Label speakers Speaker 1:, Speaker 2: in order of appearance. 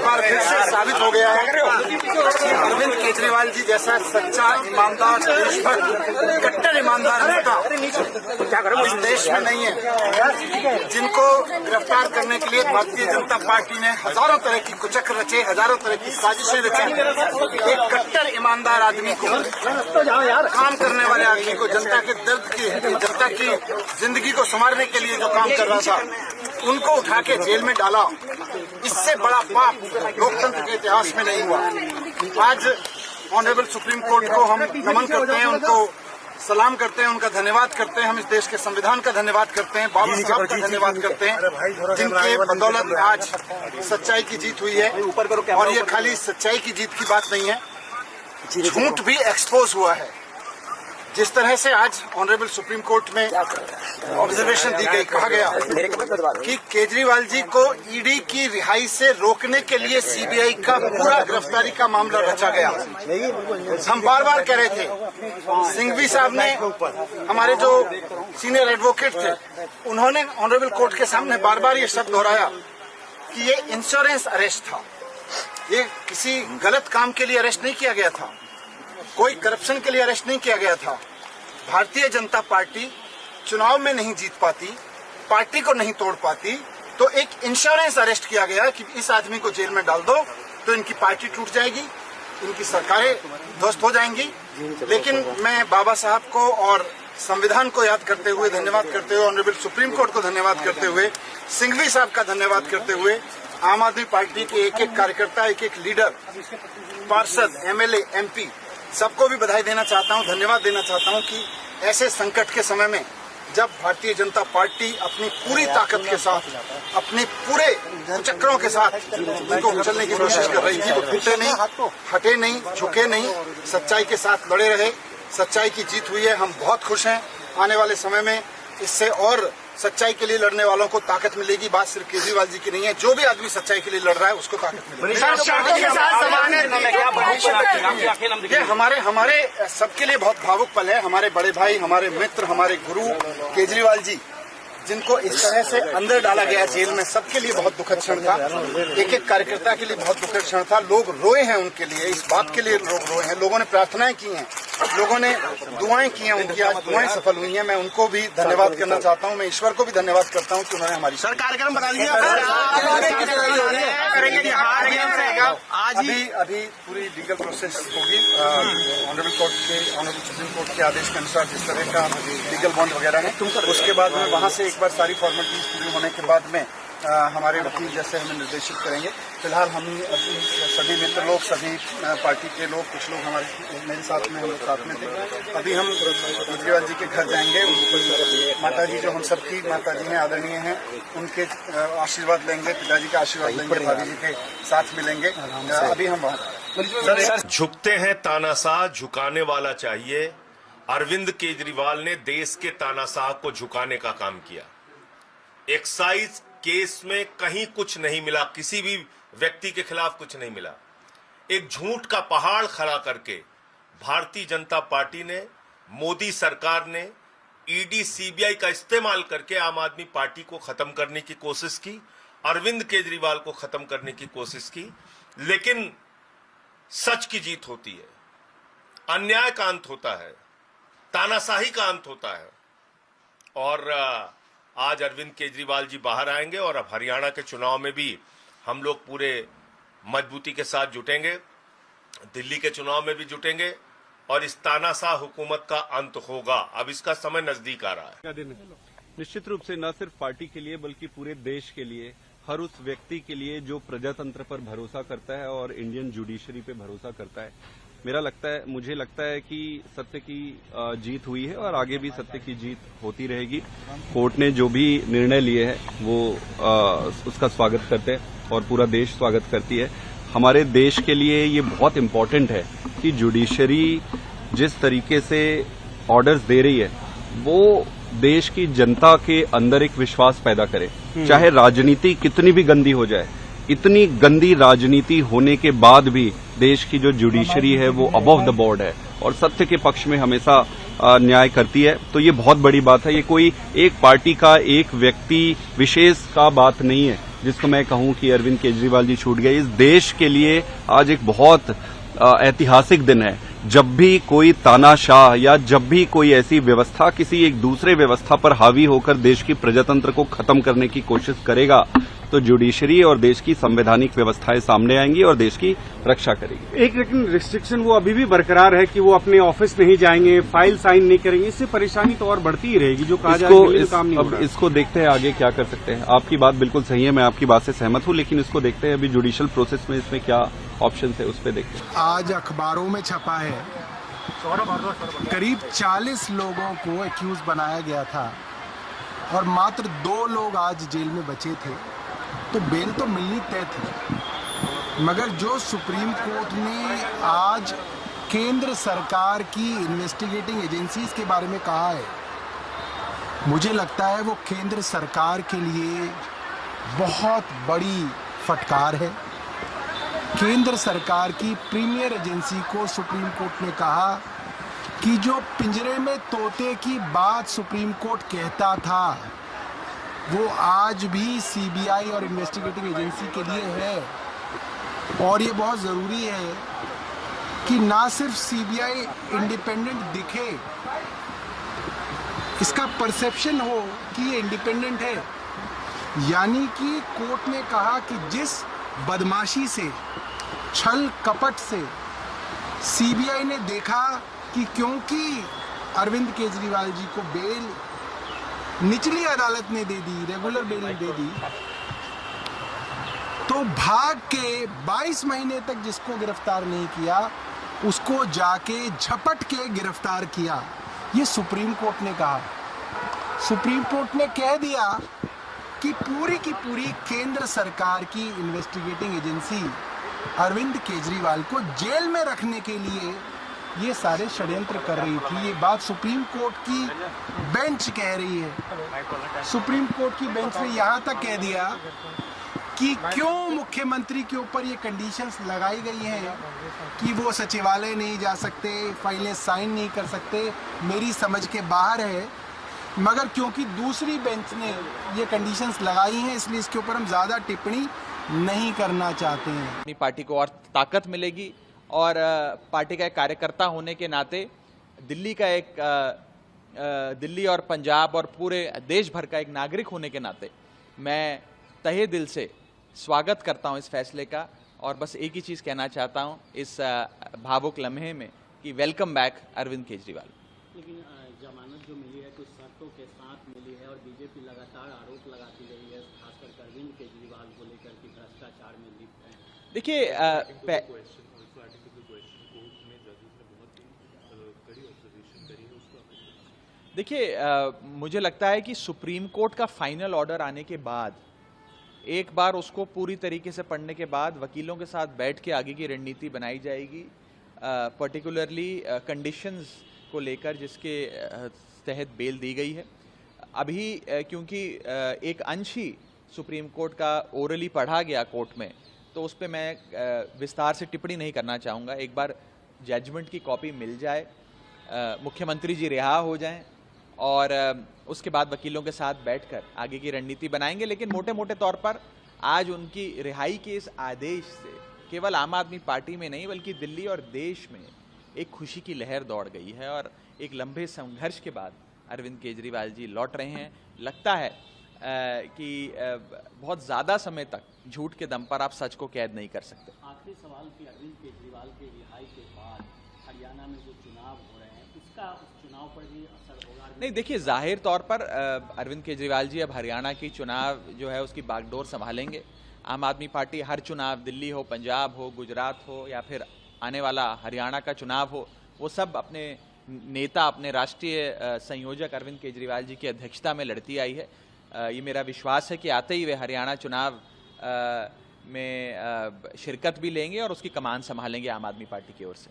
Speaker 1: बार फिर से साबित हो गया है कि अरविंद केजरीवाल जी जैसा सच्चा ईमानदार देशभक्त कट्टर ईमानदार नेता इस देश में नहीं है। जिनको गिरफ्तार करने के लिए भारतीय जनता पार्टी ने हजारों तरह की कुचक्र रचे, हजारों तरह की साजिशें रची। एक कट्टर ईमानदार आदमी को, काम करने वाले आदमी को, जनता के दर्द की, जनता की जिंदगी को संवारने के लिए जो काम कर रहा था, उनको उठा के जेल में डाला। इससे बड़ा पाप लोकतंत्र के इतिहास में नहीं हुआ। आज ऑनरेबल सुप्रीम कोर्ट को हम नमन करते हैं, उनको सलाम करते हैं, उनका धन्यवाद करते हैं। हम इस देश के संविधान का धन्यवाद करते हैं, बाबा साहब का धन्यवाद करते हैं, जिनके बदौलत आज सच्चाई की जीत हुई है। और ये खाली सच्चाई की जीत की बात नहीं है, झूठ भी एक्सपोज हुआ है। जिस तरह से आज ऑनरेबल सुप्रीम कोर्ट में ऑब्जर्वेशन दी गई, कहा गया कि केजरीवाल जी को ईडी की रिहाई से रोकने के लिए सीबीआई का पूरा गिरफ्तारी का मामला रचा गया। हम बार बार कह रहे थे, सिंघवी साहब ने, हमारे जो सीनियर एडवोकेट थे, उन्होंने ऑनरेबल कोर्ट के सामने बार बार ये शब्द दोहराया कि ये इंश्योरेंस अरेस्ट था। ये किसी गलत काम के लिए अरेस्ट नहीं किया गया था, कोई करप्शन के लिए अरेस्ट नहीं किया गया था। भारतीय जनता पार्टी चुनाव में नहीं जीत पाती, पार्टी को नहीं तोड़ पाती, तो एक इंश्योरेंस अरेस्ट किया गया कि इस आदमी को जेल में डाल दो तो इनकी पार्टी टूट जाएगी, इनकी सरकारें ध्वस्त हो जाएंगी। लेकिन मैं बाबा साहब को और संविधान को याद करते हुए, धन्यवाद करते हुए, ऑनरेबल सुप्रीम कोर्ट को धन्यवाद करते हुए, सिंघवी साहब का धन्यवाद करते हुए, आम आदमी पार्टी के एक एक कार्यकर्ता, एक एक लीडर, पार्षद, एमएलए, एमपी, सबको भी बधाई देना चाहता हूं, धन्यवाद देना चाहता हूं कि ऐसे संकट के समय में जब भारतीय जनता पार्टी अपनी पूरी ताकत के साथ, अपने पूरे चक्रों के साथ उनको कुचलने की कोशिश कर रही थी, वो टूटे नहीं, हटे नहीं, झुके नहीं, सच्चाई के साथ लड़े रहे। सच्चाई की जीत हुई है, हम बहुत खुश हैं। आने वाले समय में इससे और सच्चाई के लिए लड़ने वालों को ताकत मिलेगी। बात सिर्फ केजरीवाल जी की नहीं है, जो भी आदमी सच्चाई के लिए लड़ रहा है उसको ताकत मिलेगी। ये हमारे सबके लिए बहुत भावुक पल है। हमारे बड़े भाई, हमारे मित्र, हमारे गुरु केजरीवाल जी, जिनको इस तरह से अंदर डाला गया जेल में, सबके लिए बहुत दुखद क्षण था। एक एक कार्यकर्ता के लिए बहुत दुखद क्षण था। लोग रोए हैं उनके लिए, इस बात के लिए लोग रोए हैं। लोगों ने प्रार्थनाएं की हैं, लोगों ने दुआएं की हैं, उनकी आज दुआएं सफल हुई हैं। मैं उनको भी धन्यवाद करना चाहता हूं। मैं ईश्वर को भी धन्यवाद करता हूं कि उन्होंने हमारी
Speaker 2: सर कार्यक्रम बता दीजिए।
Speaker 1: अभी पूरी लीगल प्रोसेस होगी। ऑनरेबल सुप्रीम कोर्ट के आदेश के अनुसार जिस तरह का लीगल बॉन्ड वगैरह है, उसके बाद में वहां से एक बार सारी फॉर्मेलिटीज पूरी होने के बाद में हमारे वकील जैसे हमें निर्देशित करेंगे। फिलहाल हम सभी मित्र लोग, सभी पार्टी के लोग, कुछ लोग मेरे साथ में, हम लोग साथ में थे। अभी हम केजरीवाल जी के घर जाएंगे। माता जी जो हम सबकी माता जी हैं, आदरणीय हैं, उनके आशीर्वाद लेंगे, पिताजी का आशीर्वाद लेंगे, भाभी जी के साथ मिलेंगे। अभी हम वहाँ
Speaker 3: झुकते हैं तानाशाह, झुकाने वाला चाहिए। अरविंद केजरीवाल ने देश के तानाशाह को झुकाने का काम किया। एक्साइज केस में कहीं कुछ नहीं मिला, किसी भी व्यक्ति के खिलाफ कुछ नहीं मिला। एक झूठ का पहाड़ खड़ा करके भारतीय जनता पार्टी ने, मोदी सरकार ने ईडी, सीबीआई का इस्तेमाल करके आम आदमी पार्टी को खत्म करने की कोशिश की, अरविंद केजरीवाल को खत्म करने की कोशिश की। लेकिन सच की जीत होती है, अन्याय का अंत होता है, तानाशाही का अंत होता है। और आज अरविंद केजरीवाल जी बाहर आएंगे और अब हरियाणा के चुनाव में भी हम लोग पूरे मजबूती के साथ जुटेंगे, दिल्ली के चुनाव में भी जुटेंगे और इस तानाशाह हुकूमत का अंत होगा। अब इसका समय नजदीक आ रहा है।
Speaker 4: निश्चित रूप से न सिर्फ पार्टी के लिए बल्कि पूरे देश के लिए, हर उस व्यक्ति के लिए जो प्रजातंत्र पर भरोसा करता है और इंडियन जुडिशरी पे भरोसा करता है, मुझे लगता है कि सत्य की जीत हुई है और आगे भी सत्य की जीत होती रहेगी। कोर्ट ने जो भी निर्णय लिए हैं वो उसका स्वागत करते हैं और पूरा देश स्वागत करती है। हमारे देश के लिए ये बहुत इम्पोर्टेंट है कि जुडिशरी जिस तरीके से ऑर्डर्स दे रही है वो देश की जनता के अंदर एक विश्वास पैदा करे। चाहे राजनीति कितनी भी गंदी हो जाए, इतनी गंदी राजनीति होने के बाद भी देश की जो जुडिशरी है वो अबव द बोर्ड है और सत्य के पक्ष में हमेशा न्याय करती है। तो ये बहुत बड़ी बात है। ये कोई एक पार्टी का, एक व्यक्ति विशेष का बात नहीं है। जिसको मैं कहूं कि अरविंद केजरीवाल जी छूट गए। इस देश के लिए आज एक बहुत ऐतिहासिक दिन है। जब भी कोई तानाशाह या जब भी कोई ऐसी व्यवस्था किसी एक दूसरे व्यवस्था पर हावी होकर देश की प्रजातंत्र को खत्म करने की कोशिश करेगा तो जुडिशरी और देश की संवैधानिक व्यवस्थाएं सामने आएंगी और देश की रक्षा करेगी।
Speaker 2: एक लेकिन रिस्ट्रिक्शन वो अभी भी बरकरार है कि वो अपने ऑफिस नहीं जाएंगे, फाइल साइन नहीं करेंगे। इससे परेशानी तो और बढ़ती ही रहेगी। जो कहा जा रहा है काम नहीं हो रहा।
Speaker 4: इसको देखते हैं आगे क्या कर सकते हैं। आपकी बात बिल्कुल सही है, मैं आपकी बात से सहमत हूं, लेकिन इसको देखते हैं अभी जुडिशियल प्रोसेस में इसमें क्या ऑप्शन है उस पर देखते हैं।
Speaker 5: आज अखबारों में छपा है करीब 40 लोगों को एक्यूज बनाया गया था और मात्र 2 लोग आज जेल में बचे थे, तो बेल तो मिलनी तय थी। मगर जो सुप्रीम कोर्ट ने आज केंद्र सरकार की इन्वेस्टिगेटिंग एजेंसीज के बारे में कहा है, मुझे लगता है वो केंद्र सरकार के लिए बहुत बड़ी फटकार है। केंद्र सरकार की प्रीमियर एजेंसी को सुप्रीम कोर्ट ने कहा कि जो पिंजरे में तोते की बात सुप्रीम कोर्ट कहता था वो आज भी सीबीआई और इन्वेस्टिगेटिंग एजेंसी के लिए है। और ये बहुत ज़रूरी है कि ना सिर्फ सीबीआई इंडिपेंडेंट दिखे, इसका परसेप्शन हो कि ये इंडिपेंडेंट है। यानी कि कोर्ट ने कहा कि जिस बदमाशी से, छल कपट से सीबीआई ने देखा कि क्योंकि अरविंद केजरीवाल जी को बेल निचली अदालत ने दे दी, रेगुलर बेल दे दी, तो भाग के 22 महीने तक जिसको गिरफ्तार नहीं किया उसको जाके झपट के गिरफ्तार किया। ये सुप्रीम कोर्ट ने कहा। सुप्रीम कोर्ट ने कह दिया कि पूरी की पूरी केंद्र सरकार की इन्वेस्टिगेटिंग एजेंसी अरविंद केजरीवाल को जेल में रखने के लिए ये सारे षड्यंत्र कर रही थी। ये बात सुप्रीम कोर्ट की बेंच कह रही है। सुप्रीम कोर्ट की बेंच ने यहाँ तक कह दिया कि क्यों मुख्यमंत्री के ऊपर ये कंडीशंस लगाई गई हैं कि वो सचिवालय नहीं जा सकते, फाइलें साइन नहीं कर सकते, मेरी समझ के बाहर है। मगर क्योंकि दूसरी बेंच ने ये कंडीशंस लगाई हैं, इसलिए इसके ऊपर हम ज़्यादा टिप्पणी नहीं करना चाहते हैं।
Speaker 6: अपनी पार्टी को और ताकत मिलेगी और पार्टी का एक कार्यकर्ता होने के नाते दिल्ली और पंजाब और पूरे देश भर का एक नागरिक होने के नाते मैं तहे दिल से स्वागत करता हूं इस फैसले का। और बस एक ही चीज़ कहना चाहता हूं इस भावुक लम्हे में कि वेलकम बैक अरविंद केजरीवाल।
Speaker 7: लेकिन जमानत जो मिली है कुछ शर्तों के साथ मिली है और बीजेपी लगातार आरोप लगाती रही है, खासकर अरविंद केजरीवाल को लेकर कि भ्रष्टाचार में लिप्त है।
Speaker 6: देखिए मुझे लगता है कि सुप्रीम कोर्ट का फाइनल ऑर्डर आने के बाद एक बार उसको पूरी तरीके से पढ़ने के बाद वकीलों के साथ बैठ के आगे की रणनीति बनाई जाएगी, पर्टिकुलरली कंडीशंस को लेकर जिसके तहत बेल दी गई है। अभी क्योंकि एक अंश ही सुप्रीम कोर्ट का ओरली पढ़ा गया कोर्ट में, तो उस पर मैं विस्तार से टिप्पणी नहीं करना चाहूँगा। एक बार जजमेंट की कॉपी मिल जाए, मुख्यमंत्री जी रिहा हो जाएं और उसके बाद वकीलों के साथ बैठकर आगे की रणनीति बनाएंगे। लेकिन मोटे मोटे तौर पर आज उनकी रिहाई के इस आदेश से केवल आम आदमी पार्टी में नहीं बल्कि दिल्ली और देश में एक खुशी की लहर दौड़ गई है और एक लंबे संघर्ष के बाद अरविंद केजरीवाल जी लौट रहे हैं। लगता है कि बहुत ज़्यादा समय तक झूठ के दम पर आप सच को कैद नहीं कर सकते।
Speaker 7: आखिरी सवाल कि अरविंद केजरीवाल के रिहाई के बाद हरियाणा में जो चुनाव हो रहे हैं इसका उस चुनाव पर भी असर होगा?
Speaker 6: नहीं, देखिए जाहिर तौर पर अरविंद केजरीवाल जी अब हरियाणा की चुनाव जो है उसकी बागडोर संभालेंगे। आम आदमी पार्टी हर चुनाव, दिल्ली हो, पंजाब हो, गुजरात हो या फिर आने वाला हरियाणा का चुनाव हो, वो सब अपने नेता, अपने राष्ट्रीय संयोजक अरविंद केजरीवाल जी की अध्यक्षता में लड़ती आई है। ये मेरा विश्वास है कि आते ही वे हरियाणा चुनाव में शिरकत भी लेंगे और उसकी कमान संभालेंगे आम आदमी पार्टी की ओर से।